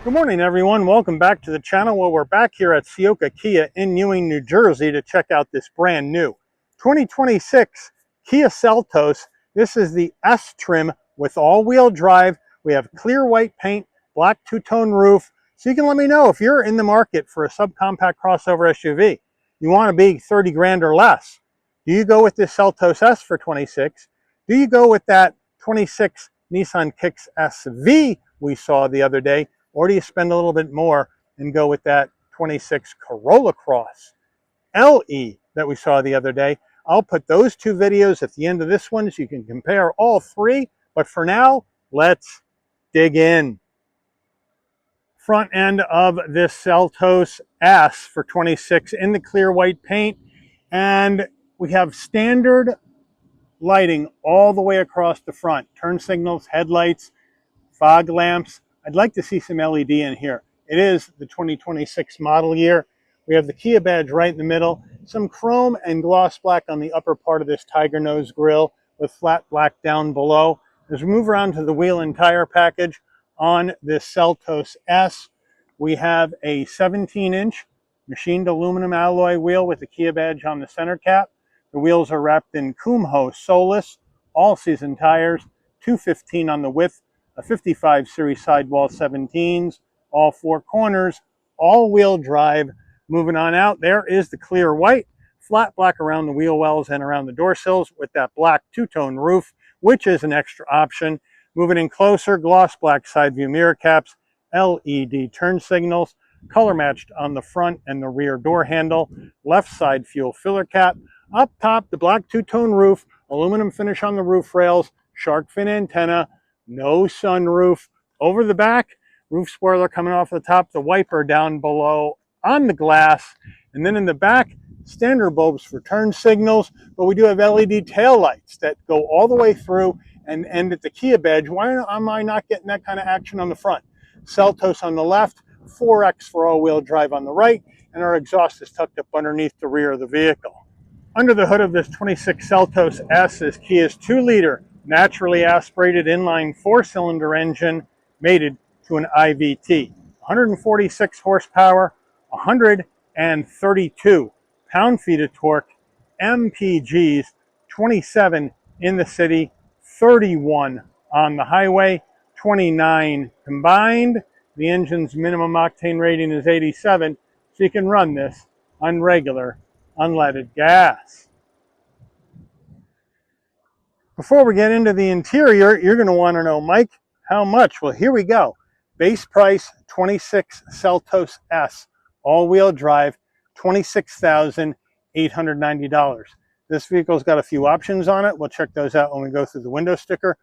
Good morning, everyone. Welcome back to the channel. Well, we're back here at Ciocca Kia in Ewing, New Jersey to check out this brand new 2026 Kia Seltos. This is the S trim with all-wheel drive. We have clear white paint, black two-tone roof. So you can let me know if you're in the market for a subcompact crossover SUV. You want to be 30 grand or less. Do you go with this Seltos S for 26? Do you go with that 26 Nissan Kicks SV we saw the other day? Or do you spend a little bit more and go with that 26 Corolla Cross LE that we saw the other day? I'll put those two videos at the end of this one so you can compare all three. But for now, let's dig in. Front end of this Seltos S for 26 in the clear white paint. And we have standard lighting all the way across the front. Turn signals, headlights, fog lamps. I'd like to see some LED in here. It is the 2026 model year. We have the Kia badge right in the middle, some chrome and gloss black on the upper part of this tiger nose grille with flat black down below. As we move around to the wheel and tire package on this Seltos S, we have a 17-inch machined aluminum alloy wheel with the Kia badge on the center cap. The wheels are wrapped in Kumho Solus, all-season tires, 215 on the width, a 55 series sidewall 17s, all four corners, all-wheel drive. Moving on out, there is the clear white, flat black around the wheel wells and around the door sills with that black two-tone roof, which is an extra option. Moving in closer, gloss black side view mirror caps, LED turn signals, color matched on the front and the rear door handle, left side fuel filler cap. Up top, the black two-tone roof, aluminum finish on the roof rails, shark fin antenna, no sunroof. Over the back, roof spoiler coming off the top, the wiper down below on the glass. And then in the back, standard bulbs for turn signals, but we do have LED tail lights that go all the way through and end at the Kia badge. Why am I not getting that kind of action on the front? Seltos on the left, 4X for all-wheel drive on the right, and our exhaust is tucked up underneath the rear of the vehicle. Under the hood of this 26 Seltos S is Kia's 2-liter naturally aspirated inline 4-cylinder engine mated to an IVT. 146 horsepower, 132 pound-feet of torque, MPGs, 27 in the city, 31 on the highway, 29 combined. The engine's minimum octane rating is 87, so you can run this on regular unleaded gas. Before we get into the interior, you're going to want to know, Mike, how much? Well, here we go. Base price, 26 Seltos S, all-wheel drive, $26,890. This vehicle's got a few options on it. We'll check those out when we go through the window sticker.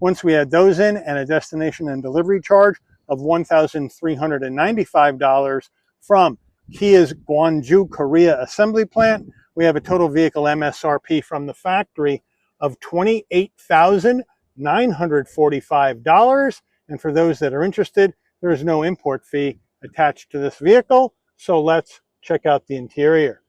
Once we add those in and a destination and delivery charge of $1,395 from Kia's Gwangju, Korea assembly plant, we have a total vehicle MSRP from the factory of $28,945. And for those that are interested, there is no import fee attached to this vehicle. So let's check out the interior.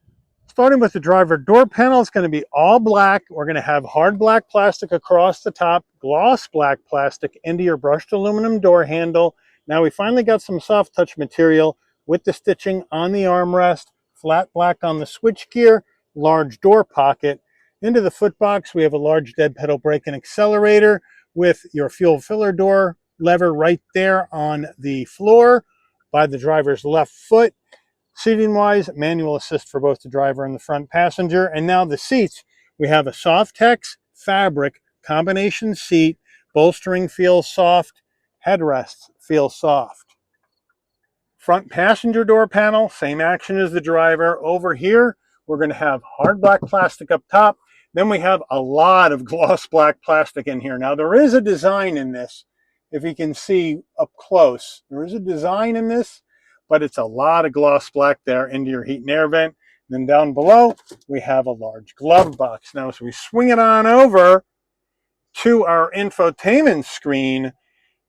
Starting with the driver door panel, it's going to be all black. We're going to have hard black plastic across the top, gloss black plastic into your brushed aluminum door handle. Now we finally got some soft touch material with the stitching on the armrest, flat black on the switchgear, large door pocket. Into the footbox, we have a large dead pedal brake and accelerator with your fuel filler door lever right there on the floor by the driver's left foot. Seating-wise, manual assist for both the driver and the front passenger. And now the seats, we have a Softex fabric combination seat. Bolstering feels soft. Headrests feel soft. Front passenger door panel, same action as the driver. Over here, we're going to have hard black plastic up top. Then we have a lot of gloss black plastic in here. Now there is a design in this, if you can see up close. There is a design in this, but it's a lot of gloss black there into your heat and air vent. And then down below, we have a large glove box. Now as we swing it on over to our infotainment screen,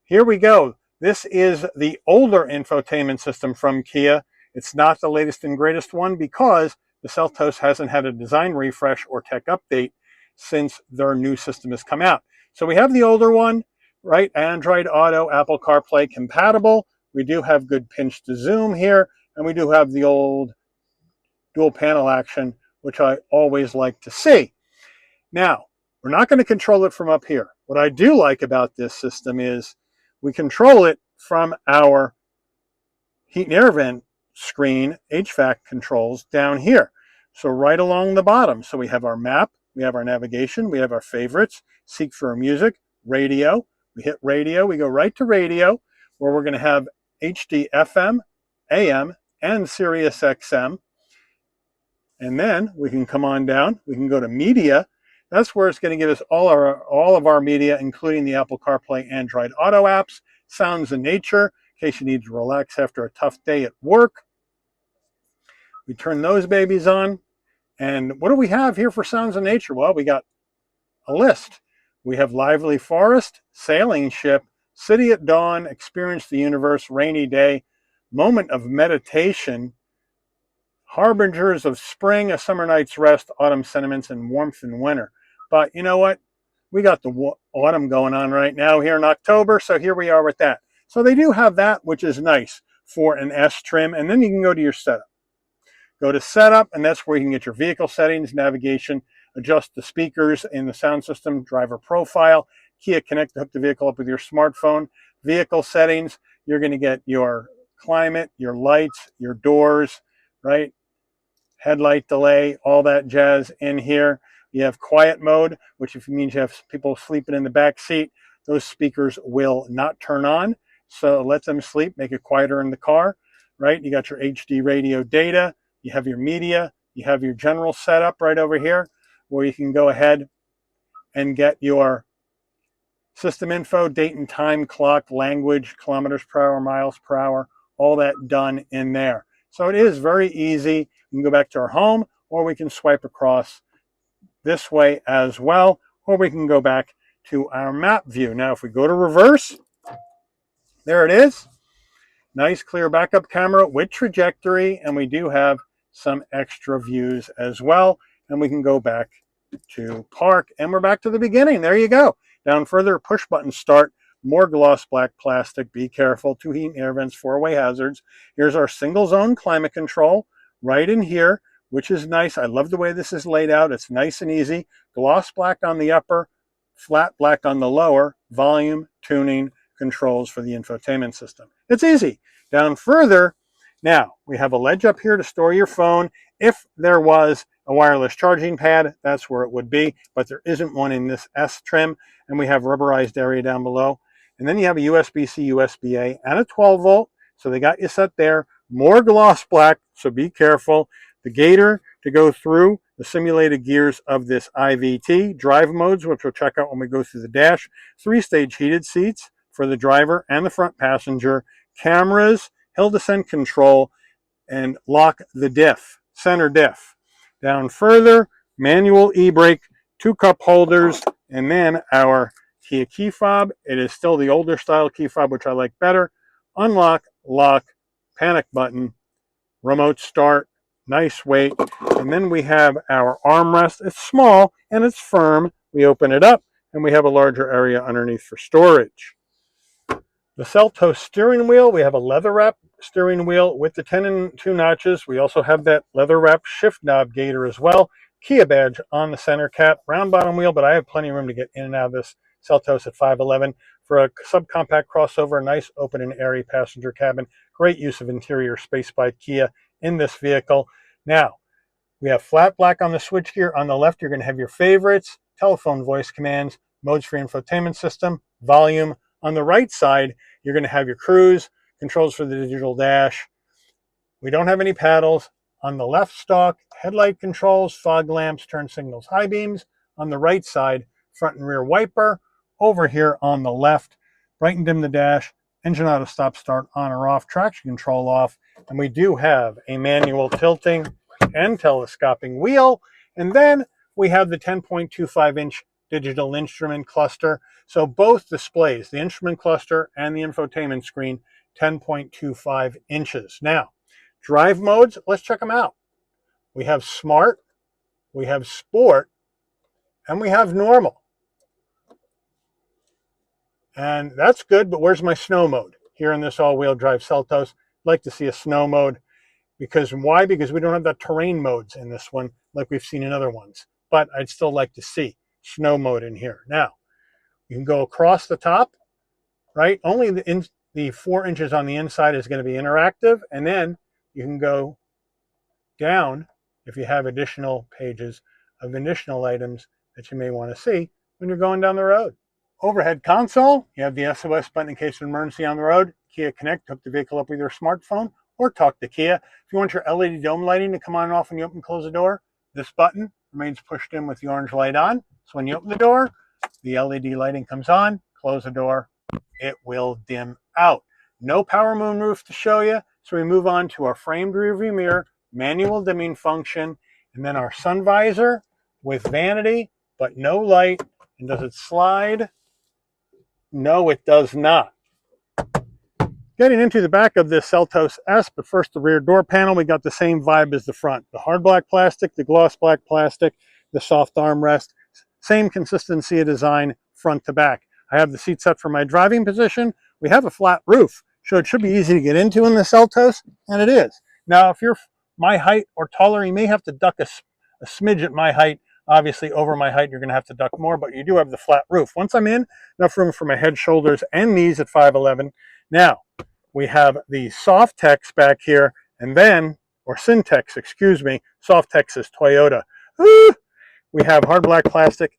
here we go. This is the older infotainment system from Kia. It's not the latest and greatest one because the Seltos hasn't had a design refresh or tech update since their new system has come out. So we have the older one, right? Android Auto, Apple CarPlay compatible. We do have good pinch to zoom here, and we do have the old dual panel action, which I always like to see. Now, we're not going to control it from up here. What I do like about this system is we control it from our heat and air vent screen, HVAC controls down here. So right along the bottom. So we have our map, we have our navigation, we have our favorites, seek for music, radio. We hit radio, we go right to radio, where we're going to have HD FM, AM, and Sirius XM. And then we can come on down, we can go to media. That's where it's going to give us all of our media, including the Apple CarPlay, Android Auto apps, sounds and nature, in case you need to relax after a tough day at work. We turn those babies on. And what do we have here for sounds and nature? Well, we got a list. We have lively forest, sailing ship, city at dawn, experience the universe, rainy day, moment of meditation, harbingers of spring, a summer night's rest, autumn sentiments, and warmth in winter. But you know what? We got the autumn going on right now here in October, so here we are with that. So they do have that, which is nice for an S trim, and then you can go to your setup. Go to setup, and that's where you can get your vehicle settings, navigation, adjust the speakers in the sound system, driver profile, Kia Connect to hook the vehicle up with your smartphone, vehicle settings. You're going to get your climate, your lights, your doors, right? Headlight delay, all that jazz in here. You have quiet mode, which if it means you have people sleeping in the back seat, those speakers will not turn on. So let them sleep, make it quieter in the car, right? You got your HD radio data. You have your media, you have your general setup right over here, where you can go ahead and get your system info, date and time, clock, language, kilometers per hour, miles per hour, all that done in there. So it is very easy. We can go back to our home, or we can swipe across this way as well, or we can go back to our map view. Now, if we go to reverse, there it is. Nice clear backup camera with trajectory, and we do have some extra views as well. And we can go back to park, and we're back to the beginning. There you go. Down further, push button start, more gloss black plastic. Be careful, 2 heat and air vents, 4-way hazards. Here's our single zone climate control right in here, which is nice. I love the way this is laid out. It's nice and easy. Gloss black on the upper, flat black on the lower, volume, tuning, controls for the infotainment system. It's easy. Down further, now we have a ledge up here to store your phone. If there was a wireless charging pad, that's where it would be, but there isn't one in this S trim, and we have rubberized area down below. And then you have a USB-C, USB-A, and a 12 volt, so they got you set there. More gloss black, so be careful. The gator to go through the simulated gears of this IVT. Drive modes, which we'll check out when we go through the dash. 3-stage heated seats for the driver and the front passenger. Cameras, hill descent control, and lock the diff, center diff. Down further, manual e-brake, 2 cup holders, and then our Kia key fob. It is still the older style key fob, which I like better. Unlock, lock, panic button, remote start, nice weight. And then we have our armrest. It's small and it's firm. We open it up and we have a larger area underneath for storage. The Seltos steering wheel, we have a leather wrap steering wheel with the 10 and 2 notches. We also have that leather wrap shift knob gator as well. Kia badge on the center cap, round bottom wheel, but I have plenty of room to get in and out of this Seltos at 5'11". For a subcompact crossover, nice open and airy passenger cabin. Great use of interior space by Kia in this vehicle. Now, we have flat black on the switchgear. On the left, you're going to have your favorites, telephone voice commands, modes for infotainment system, volume. On the right side, you're going to have your cruise, controls for the digital dash. We don't have any paddles. On the left stalk, headlight controls, fog lamps, turn signals, high beams. On the right side, front and rear wiper. Over here on the left, bright and dim the dash, engine auto stop start on or off, traction control off. And we do have a manual tilting and telescoping wheel. And then we have the 10.25-inch digital instrument cluster. So both displays, the instrument cluster and the infotainment screen, 10.25 inches. Now, drive modes, let's check them out. We have smart, we have sport, and we have normal. And that's good, but where's my snow mode? here in this all-wheel drive Seltos. I'd like to see a snow mode. Why? Because we don't have the terrain modes in this one like we've seen in other ones. But I'd still like to see snow mode in here. Now, you can go across the top, right? Only the 4 inches on the inside is going to be interactive. And then you can go down if you have additional pages of additional items that you may want to see when you're going down the road. Overhead console, you have the SOS button in case of emergency on the road. Kia Connect, hook the vehicle up with your smartphone or talk to Kia. If you want your LED dome lighting to come on and off when you open and close the door, this button remains pushed in with the orange light on. So when you open the door, the LED lighting comes on, close the door, it will dim out. No power moonroof to show you, so we move on to our framed rearview mirror, manual dimming function, and then our sun visor with vanity, but no light. And does it slide? No, it does not. Getting into the back of this Seltos S, but first the rear door panel, we got the same vibe as the front. The hard black plastic, the gloss black plastic, the soft armrest, same consistency of design front to back. I have the seat set for my driving position. We have a flat roof, so it should be easy to get into in the Seltos, and it is. Now, if you're my height or taller, you may have to duck a smidge at my height. Obviously, over my height, you're going to have to duck more, but you do have the flat roof. Once I'm in, enough room for my head, shoulders, and knees at 5'11". Now, we have the Softex back here, and then, or Syntex, excuse me, Softex is Toyota. We have hard black plastic.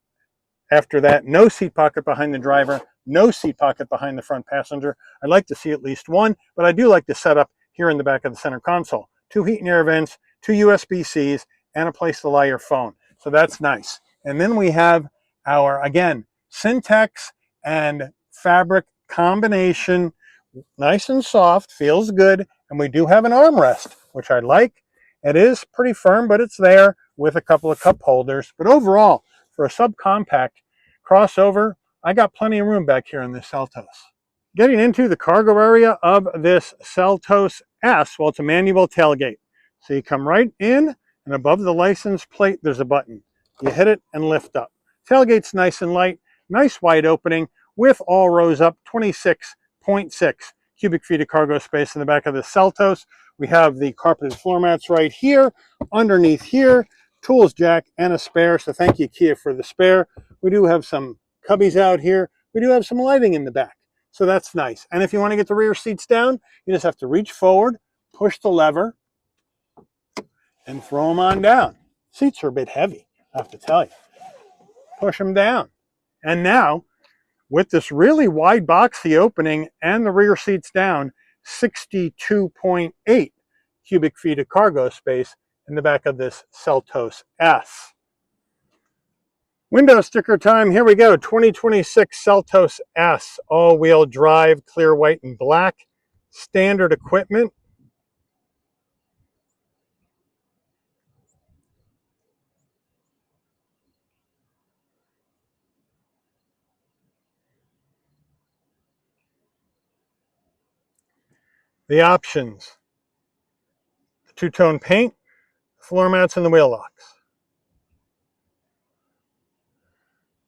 After that, no seat pocket behind the driver, no seat pocket behind the front passenger. I'd like to see at least one, but I do like the setup here in the back of the center console. 2 heat and air vents, 2 USB-Cs, and a place to lie your phone. So that's nice. And then we have our, again, Syntex and fabric combination, nice and soft, feels good. And we do have an armrest, which I like. It is pretty firm, but it's there with a couple of cup holders. But overall, for a subcompact crossover, I got plenty of room back here in this Seltos. Getting into the cargo area of this Seltos S, well, it's a manual tailgate. So you come right in, and above the license plate, there's a button. You hit it and lift up. Tailgate's nice and light, nice wide opening with all rows up, 26.6 cubic feet of cargo space in the back of the Seltos. We have the carpeted floor mats right here, underneath here, tools jack and a spare. So thank you, Kia, for the spare. We do have some cubbies out here. We do have some lighting in the back. So that's nice. And if you want to get the rear seats down, you just have to reach forward, push the lever, and throw them on down. Seats are a bit heavy, I have to tell you. Push them down. And now, with this really wide boxy opening and the rear seats down, 62.8 cubic feet of cargo space in the back of this Seltos S. Window sticker time, here we go. 2026 Seltos S, all-wheel drive, clear, white, and black. Standard equipment. The options, the two-tone paint, floor mats, and the wheel locks.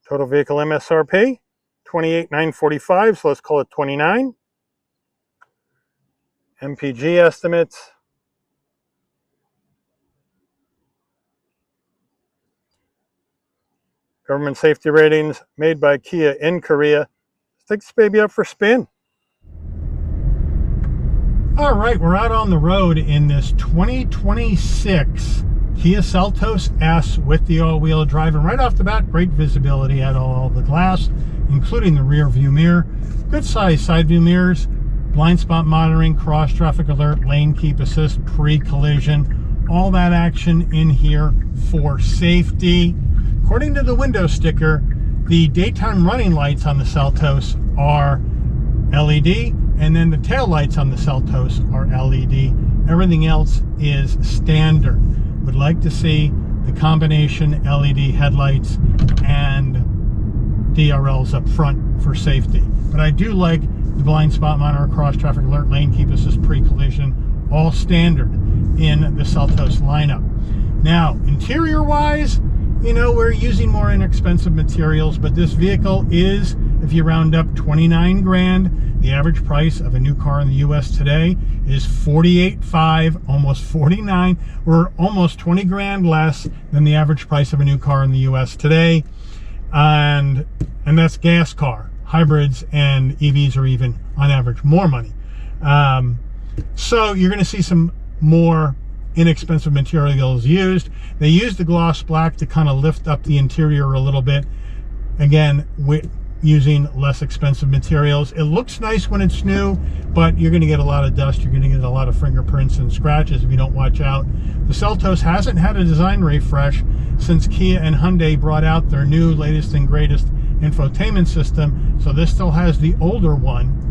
Total vehicle MSRP, $28,945, so let's call it $29. MPG estimates, government safety ratings made by Kia in Korea. Let's take this baby up for a spin. All right, we're out on the road in this 2026 Kia Seltos S with the all-wheel drive. And right off the bat, great visibility at all the glass, including the rear view mirror. Good size side view mirrors, blind spot monitoring, cross traffic alert, lane keep assist, pre-collision. All that action in here for safety. According to the window sticker, the daytime running lights on the Seltos are LED, and then the tail lights on the Seltos are LED. Everything else is standard. Would like to see the combination LED headlights and DRLs up front for safety. But I do like the blind spot monitor, cross traffic alert, lane keep assist, pre-collision, all standard in the Seltos lineup. Now, interior wise, you know, we're using more inexpensive materials, but this vehicle is if you round up 29 grand. The average price of a new car in the US today is $48,500, almost 49. We're almost 20 grand less than the average price of a new car in the US today. And that's gas car. Hybrids and EVs are even on average more money. So you're going to see some more inexpensive materials used. They use the gloss black to kind of lift up the interior a little bit. Again, using less expensive materials. It looks nice when it's new, but you're going to get a lot of dust. You're going to get a lot of fingerprints and scratches if you don't watch out. The Seltos hasn't had a design refresh since Kia and Hyundai brought out their new latest and greatest infotainment system. So this still has the older one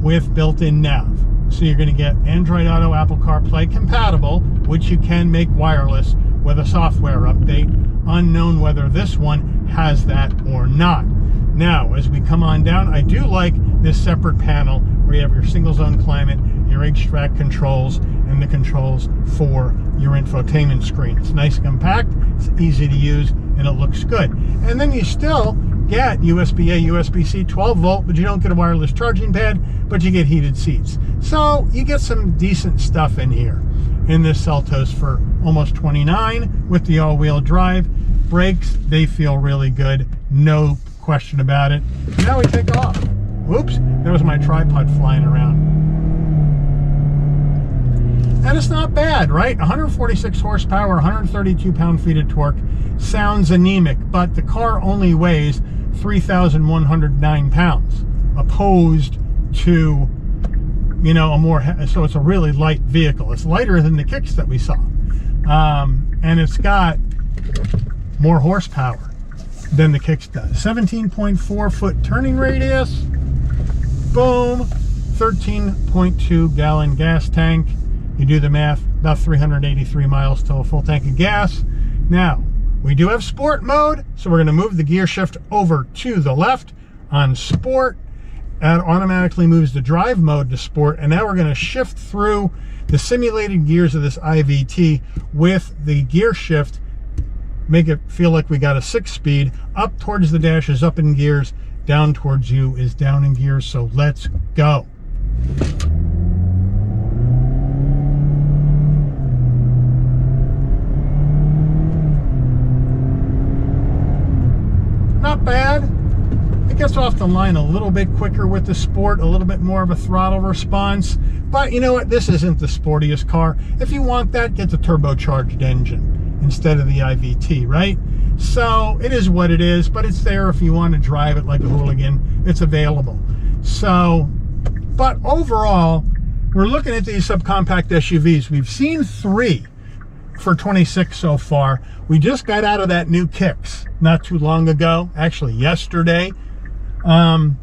with built-in nav. So you're going to get Android Auto, Apple CarPlay compatible, which you can make wireless with a software update. Unknown whether this one has that or not. Now, as we come on down, I do like this separate panel where you have your single zone climate, your HVAC controls, and the controls for your infotainment screen. It's nice and compact, it's easy to use, and it looks good. And then you still get USB-A, USB-C, 12 volt, but you don't get a wireless charging pad, but you get heated seats. So you get some decent stuff in here in this Seltos for almost 29 with the all-wheel drive. Brakes, they feel really good, no question about it. Now we take off. Whoops, there was my tripod flying around. And it's not bad, right? 146 horsepower, 132 pound-feet of torque. Sounds anemic, but the car only weighs 3,109 pounds, opposed to, you know, so it's a really light vehicle. It's lighter than the kicks that we saw. And it's got more horsepower than the kicks does. 17.4 foot turning radius. Boom. 13.2 gallon gas tank. You do the math, about 383 miles to a full tank of gas. Now, we do have sport mode, so we're going to move the gear shift over to the left on sport. That automatically moves the drive mode to sport, and now we're going to shift through the simulated gears of this IVT with the gear shift. Make it feel like we got a 6-speed. Up towards the dash is up in gears, down towards you is down in gears. So let's go. Not bad. It gets off the line a little bit quicker with the sport, a little bit more of a throttle response. But you know what? This isn't the sportiest car. If you want that, get the turbocharged engine instead of the IVT, right? So it is what it is, but it's there if you want to drive it like a hooligan. It's available. So, but overall, we're looking at these subcompact SUVs. We've seen 3 for 26 so far. We just got out of that new Kicks not too long ago, actually yesterday. And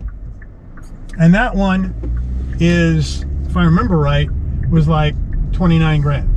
that one is, if I remember right, was like 29 grand.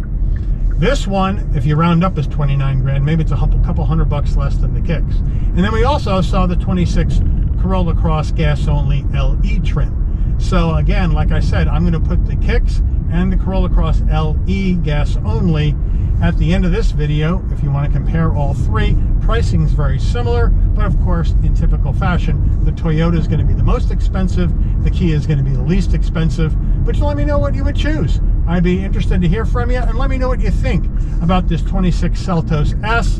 This one, if you round up, is 29 grand. Maybe it's a couple $100 less than the Kicks. And then we also saw the 26 Corolla Cross gas only LE trim. So again, like I said, I'm going to put the Kicks and the Corolla Cross LE gas only at the end of this video. If you want to compare all 3, pricing is very similar, but of course, in typical fashion, the Toyota is going to be the most expensive, the Kia is going to be the least expensive, but you let me know what you would choose. I'd be interested to hear from you, and let me know what you think about this 26 Seltos S.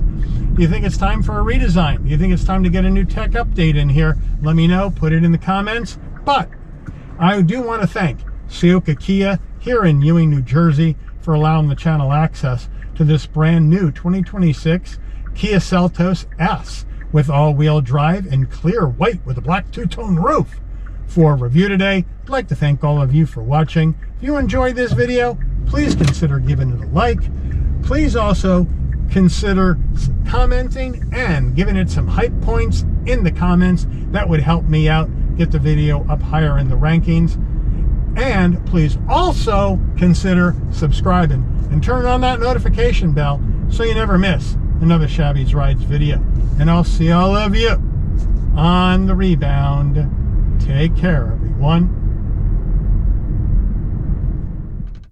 Do you think it's time for a redesign? Do you think it's time to get a new tech update in here? Let me know, put it in the comments. But I do want to thank Ciocca Kia here in Ewing, New Jersey, for allowing the channel access to this brand new 2026 Kia Seltos S with all-wheel drive and clear white with a black two-tone roof. For review today, I'd like to thank all of you for watching. If you enjoyed this video, please consider giving it a like. Please also consider commenting and giving it some hype points in the comments. That would help me out, get the video up higher in the rankings. And please also consider subscribing and turn on that notification bell so you never miss another Shabby's Rides video. And I'll see all of you on the rebound. Take care, everyone.